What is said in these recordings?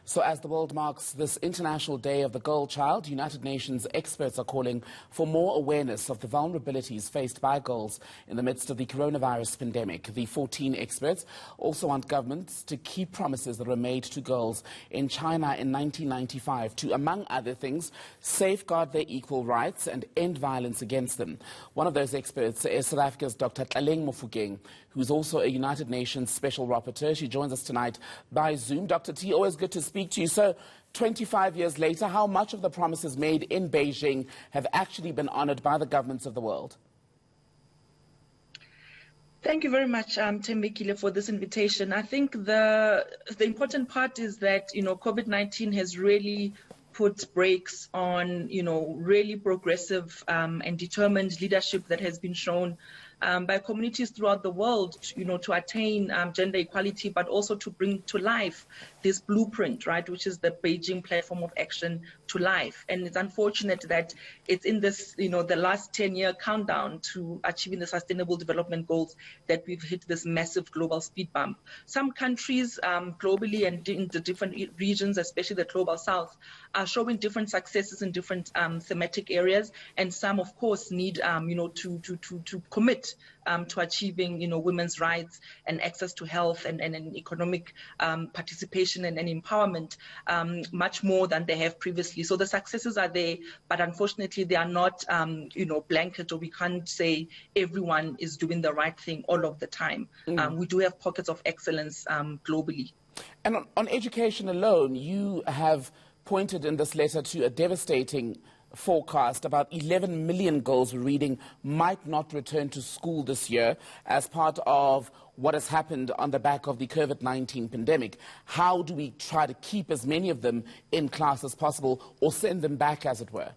So as the world marks this International Day of the Girl Child, United Nations experts are calling for more awareness of the vulnerabilities faced by girls in the midst of the coronavirus pandemic. The 14 experts also want governments to keep promises that were made to girls in China in 1995 to, among other things, safeguard their equal rights and end violence against them. One of those experts is South Africa's Dr. Tlaleng Mofokeng, who's also a United Nations Special Rapporteur. She joins us tonight by Zoom. Dr. T, always good to speak to you. So, 25 years later, how much of the promises made in Beijing have actually been honoured by the governments of the world? Thank you very much, Tembekile, for this invitation. I think the important part is that, COVID-19 has really put brakes on, really progressive and determined leadership that has been shown by communities throughout the world, to attain gender equality, but also to bring to life this blueprint, right, which is the Beijing Platform of Action to life. And it's unfortunate that it's in this, the last 10-year countdown to achieving the Sustainable Development Goals that we've hit this massive global speed bump. Some countries globally and in the different regions, especially the global south, are showing different successes in different thematic areas, and some, of course, need, to commit to achieving, women's rights and access to health and economic participation and empowerment much more than they have previously. So the successes are there, but unfortunately they are not, blanket, or we can't say everyone is doing the right thing all of the time. We do have pockets of excellence globally. And on education alone, you have pointed in this letter to a devastating forecast. About 11 million girls reading might not return to school this year as part of what has happened on the back of the COVID-19 pandemic. How do we try to keep as many of them in class as possible, or send them back, as it were?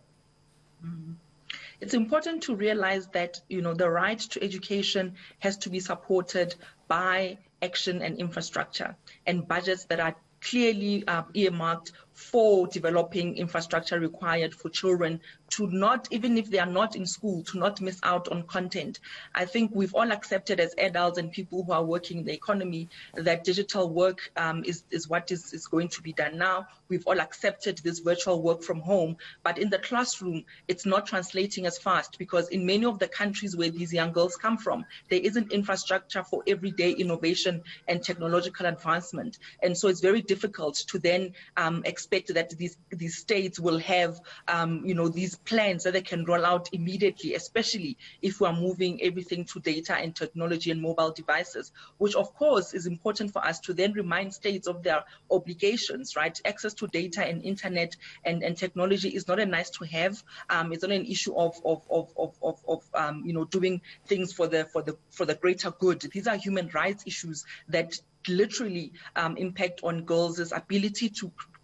It's important to realize that, the right to education has to be supported by action and infrastructure and budgets that are clearly earmarked for developing infrastructure required for children to not, even if they are not in school, to not miss out on content. I think we've all accepted as adults and people who are working in the economy that digital work is what is going to be done now. We've all accepted this virtual work from home, but in the classroom, it's not translating as fast, because in many of the countries where these young girls come from, there isn't infrastructure for everyday innovation and technological advancement. And so it's very difficult to then expect that these states will have, these plans that they can roll out immediately, especially if we are moving everything to data and technology and mobile devices, which of course is important for us to then remind states of their obligations, right? Access to data and internet and technology is not a nice to have. It's not an issue of doing things for the greater good. These are human rights issues that literally impact on girls' ability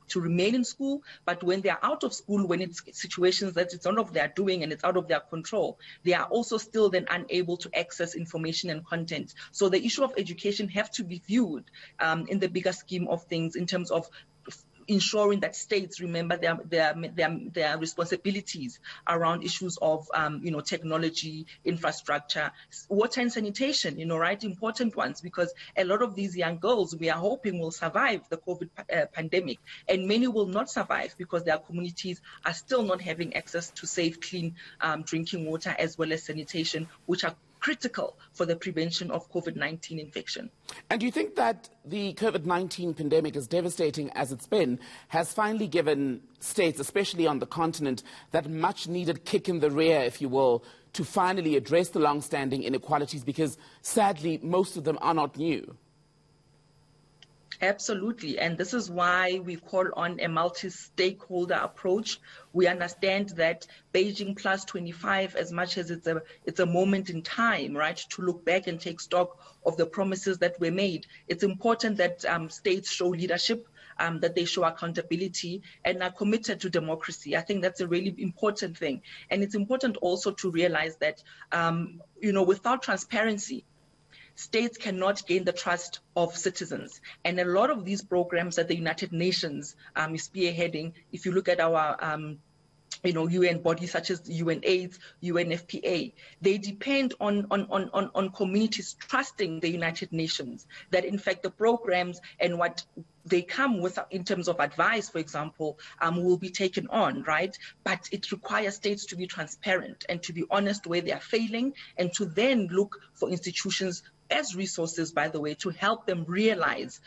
to remain in school, but when they are out of school, when it's situations that it's none of their doing and it's out of their control, they are also still then unable to access information and content. So the issue of education have to be viewed in the bigger scheme of things, in terms of ensuring that states remember their responsibilities around issues of technology, infrastructure, water and sanitation, right? Important ones, because a lot of these young girls we are hoping will survive the COVID pandemic, and many will not survive because their communities are still not having access to safe, clean drinking water as well as sanitation, which are critical for the prevention of COVID-19 infection. And do you think that the COVID-19 pandemic, as devastating as it's been, has finally given states, especially on the continent, that much-needed kick in the rear, if you will, to finally address the long-standing inequalities, because sadly most of them are not new? Absolutely, and this is why we call on a multi-stakeholder approach. We understand that Beijing Plus 25, as much as it's a moment in time, right, to look back and take stock of the promises that were made. It's important that states show leadership, that they show accountability and are committed to democracy. I think that's a really important thing, and it's important also to realize that without transparency, states cannot gain the trust of citizens. And a lot of these programs that the United Nations is spearheading, if you look at our UN bodies such as UNAIDS, UNFPA. They depend on communities trusting the United Nations, that in fact the programs and what they come with in terms of advice, for example, will be taken on, right? But it requires states to be transparent and to be honest where they are failing, and to then look for institutions as resources, by the way, to help them realize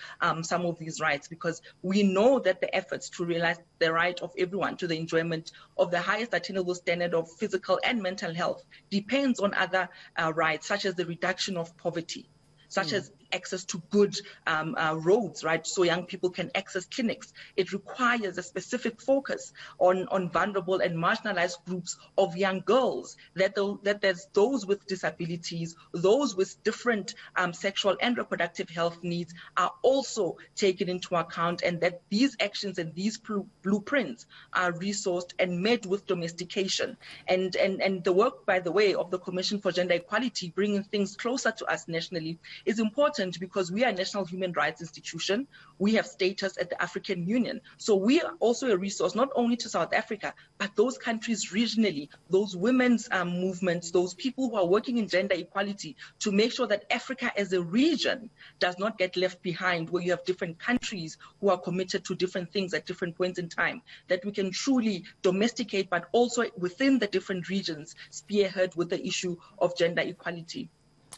some of these rights, because we know that the efforts to realize the right of everyone to the enjoyment of the highest attainable standard of physical and mental health depends on other rights, such as the reduction of poverty, such as access to good roads, right, so young people can access clinics. It requires a specific focus on vulnerable and marginalized groups of young girls, that there's those with disabilities, those with different sexual and reproductive health needs are also taken into account, and that these actions and these blueprints are resourced and met with domestication. And the work, by the way, of the Commission for Gender Equality, bringing things closer to us nationally, is important, because we are a national human rights institution. We have status at the African Union. So we are also a resource, not only to South Africa, but those countries regionally, those women's movements, those people who are working in gender equality, to make sure that Africa as a region does not get left behind, where you have different countries who are committed to different things at different points in time, that we can truly domesticate, but also within the different regions, spearhead with the issue of gender equality.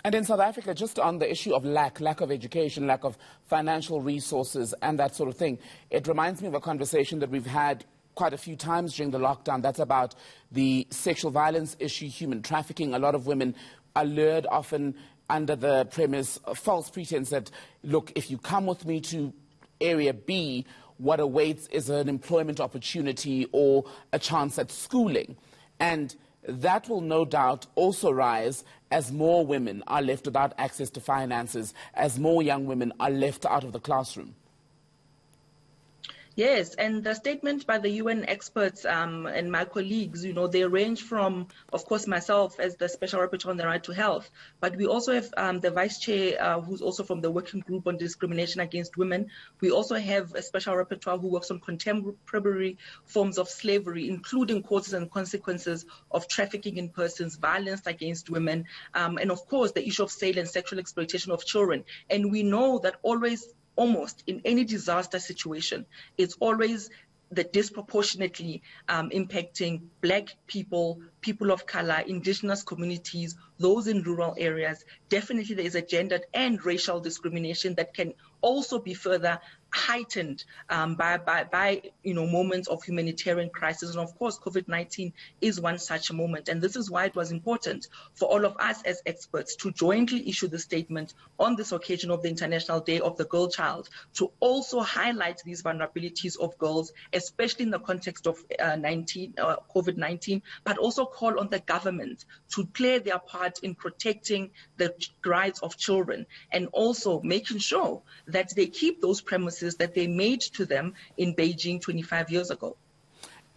And in South Africa, just on the issue of lack of education, lack of financial resources and that sort of thing, it reminds me of a conversation that we've had quite a few times during the lockdown. That's about the sexual violence issue, human trafficking. A lot of women are lured often under the premise, false pretense that, look, if you come with me to area B, what awaits is an employment opportunity or a chance at schooling. And that will no doubt also rise as more women are left without access to finances, as more young women are left out of the classroom. Yes, and the statement by the UN experts and my colleagues, they range from, of course, myself as the Special Rapporteur on the Right to Health, but we also have the Vice Chair who's also from the Working Group on Discrimination Against Women. We also have a Special Rapporteur who works on contemporary forms of slavery, including causes and consequences of trafficking in persons, violence against women, and of course, the issue of sale and sexual exploitation of children. And we know that almost in any disaster situation, it's always the disproportionately impacting Black people, people of color, indigenous communities, those in rural areas. Definitely there is a gendered and racial discrimination that can also be further heightened by moments of humanitarian crisis. And of course, COVID-19 is one such a moment. And this is why it was important for all of us as experts to jointly issue the statement on this occasion of the International Day of the Girl Child, to also highlight these vulnerabilities of girls, especially in the context of COVID-19, but also call on the government to play their part in protecting the rights of children, and also making sure that they keep those premises that they made to them in Beijing 25 years ago.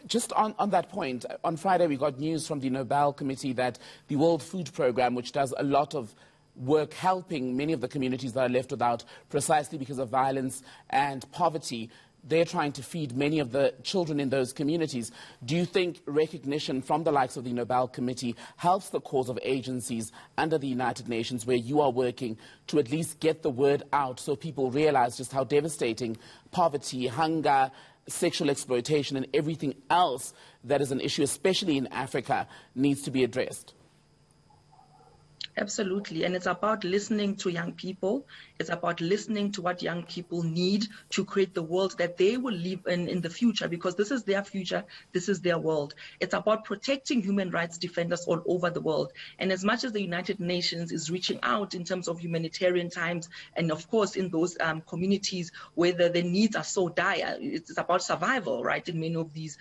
Just on that point, on Friday we got news from the Nobel Committee that the World Food Programme, which does a lot of work helping many of the communities that are left without precisely because of violence and poverty, they're trying to feed many of the children in those communities. Do you think recognition from the likes of the Nobel Committee helps the cause of agencies under the United Nations, where you are working, to at least get the word out so people realize just how devastating poverty, hunger, sexual exploitation and everything else that is an issue, especially in Africa, needs to be addressed? Absolutely. And it's about listening to young people. It's about listening to what young people need to create the world that they will live in the future, because this is their future. This is their world. It's about protecting human rights defenders all over the world. And as much as the United Nations is reaching out in terms of humanitarian times, and of course in those communities where the needs are so dire, it's about survival, right, in many of these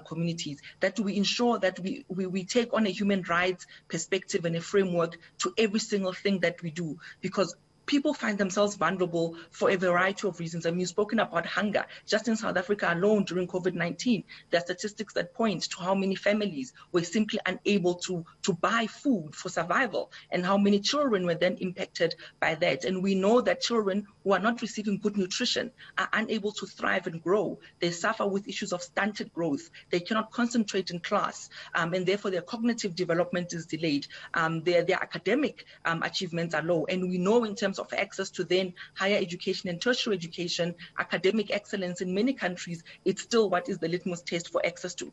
communities, that we ensure that we take on a human rights perspective and a framework to every single thing that we do, because people find themselves vulnerable for a variety of reasons. I mean, you've spoken about hunger. Just in South Africa alone during COVID-19, there are statistics that point to how many families were simply unable to buy food for survival, and how many children were then impacted by that. And we know that children who are not receiving good nutrition are unable to thrive and grow. They suffer with issues of stunted growth. They cannot concentrate in class, and therefore their cognitive development is delayed. Their academic achievements are low. And we know in terms of access to then higher education and tertiary education, academic excellence in many countries, it's still what is the litmus test for access to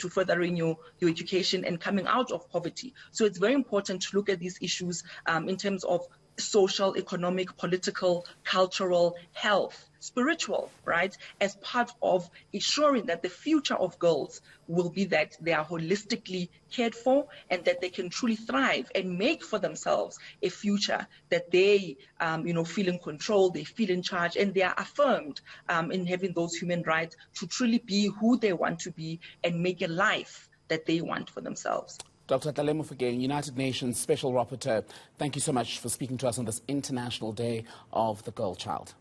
furthering your education and coming out of poverty. So it's very important to look at these issues in terms of social, economic, political, cultural, health, spiritual, right, as part of ensuring that the future of girls will be that they are holistically cared for and that they can truly thrive and make for themselves a future that they, feel in control, they feel in charge, and they are affirmed in having those human rights to truly be who they want to be and make a life that they want for themselves. Dr. Tlaleng Mofokeng, United Nations Special Rapporteur, thank you so much for speaking to us on this International Day of the Girl Child.